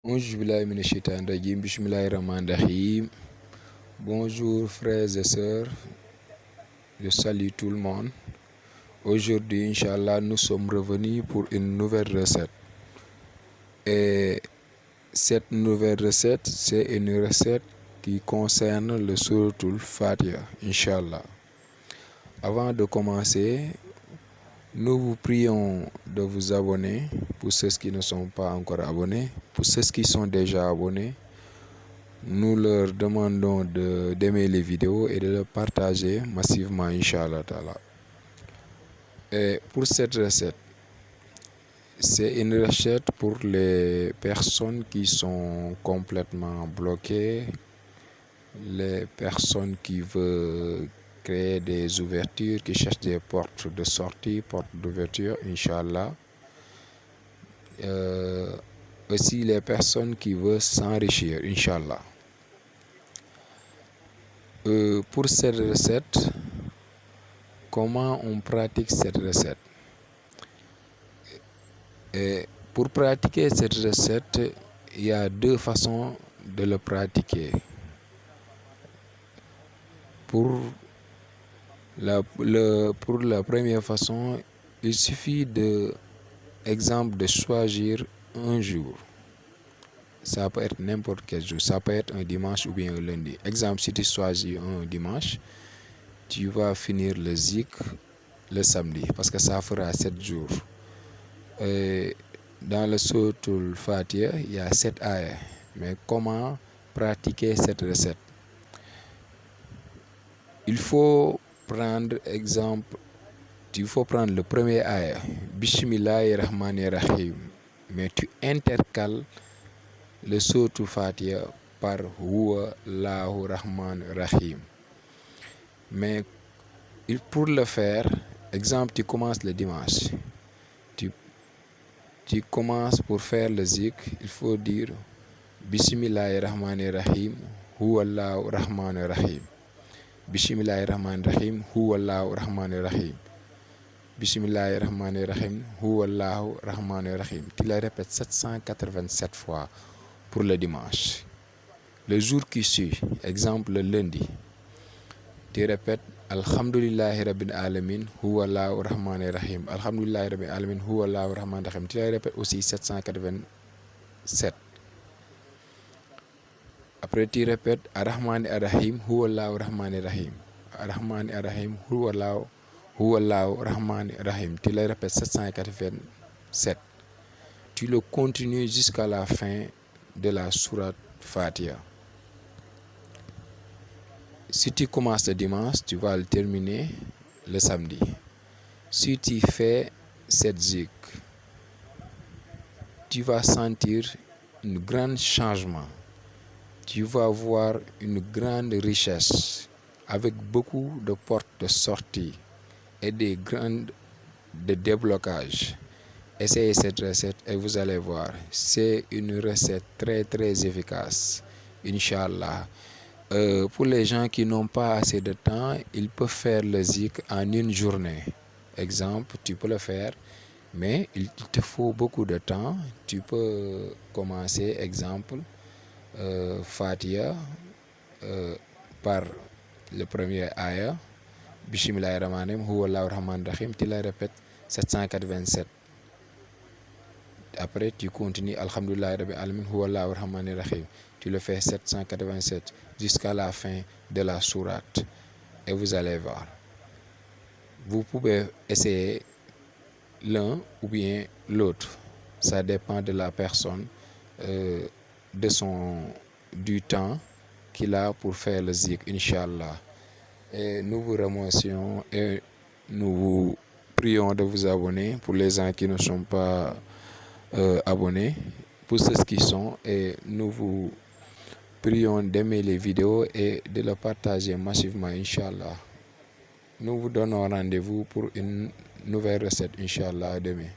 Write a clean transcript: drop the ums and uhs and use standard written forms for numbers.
Bismillahirrahmanirrahim. Bonjour frères et sœurs, je salue tout le monde. Aujourd'hui, Inch'Allah, nous sommes revenus pour une nouvelle recette. Et cette nouvelle recette, c'est une recette qui concerne le Souratul Fatiha, Inch'Allah. Avant de commencer, nous vous prions de vous abonner pour ceux qui ne sont pas encore abonnés. Pour ceux qui sont déjà abonnés, nous leur demandons d'aimer les vidéos et de les partager massivement, Inch'Allah. Et pour cette recette, c'est une recette pour les personnes qui sont complètement bloquées, les personnes qui veulent créer des ouvertures, qui cherchent des portes de sortie, portes d'ouverture, Inch'Allah. Aussi les personnes qui veulent s'enrichir, Inch'Allah. Pour cette recette, comment on pratique cette recette? Et pour pratiquer cette recette, il y a deux façons de le pratiquer. Pour la première façon, il suffit de choisir un jour. Ça peut être n'importe quel jour, ça peut être un dimanche ou bien un lundi. Exemple, si tu choisis un dimanche, tu vas finir le zikr le samedi, parce que ça fera 7 jours. Et dans le Souratul Fatiha, il y a 7 ayats. Mais comment pratiquer cette recette? Il faut prendre le premier ayat, Bismillahirrahmanirrahim, mais tu intercales le Souratul Fatiha par Huwa Allahu Rahman Rahim. Mais pour le faire, exemple, tu commences le dimanche, tu commences pour faire le zikr, il faut dire Bismillahirrahmanirrahim, Huwa Allahu Rahman Rahim. Bismillahirrahmanirrahim, Huwa Allahu Rahman Rahim. Bismillahirrahmanirrahim, Huwa Allahu Rahman Rahim. Tu le répètes 787 fois pour le dimanche. Le jour qui suit, exemple le lundi, tu répètes Alhamdulillahi Rabbil Alamin, Huwa Allahu Rahman Rahim. Alhamdulillahi Rabbil Alamin, Huwa Allahu Rahman Rahim. Tu le répètes aussi 787. Après, tu répètes Ar-Rahman Ar-Rahim, Huwa Allahu Rahman Rahim. Ar-Rahman Ar-Rahim, Huwa Allahu Rahman Rahim. Tu le répètes 787. Tu le continues jusqu'à la fin de la sourate Fatiha. Si tu commences le dimanche, tu vas le terminer le samedi. Si tu fais cette zikr, tu vas sentir un grand changement. Tu vas voir une grande richesse avec beaucoup de portes de sortie et des grandes de déblocage. Essayez cette recette et vous allez voir, c'est une recette très très efficace, Inch'Allah. Pour les gens qui n'ont pas assez de temps, ils peuvent faire le zikr en une journée. Exemple, tu peux le faire, mais il te faut beaucoup de temps. Tu peux commencer, exemple, Fatiha par le premier ayah, Bismillahirrahmanirrahim, Huwa Allahu Rahman Rahim, tu la répètes 787. Après, tu continues Alhamdulillah Rabbil Alamin, Huwa Allahu Rahman Rahim. Tu le fais 787 jusqu'à la fin de la sourate. Et vous allez voir. Vous pouvez essayer l'un ou bien l'autre. Ça dépend de la personne, du temps qu'il a pour faire le zikr, Inch'Allah. Et nous vous remercions et nous vous prions de vous abonner pour les gens qui ne sont pas abonnés, pour ceux qui sont, et nous vous prions d'aimer les vidéos et de le partager massivement, Inch'Allah. Nous vous donnons rendez-vous pour une nouvelle recette, Inch'Allah, demain.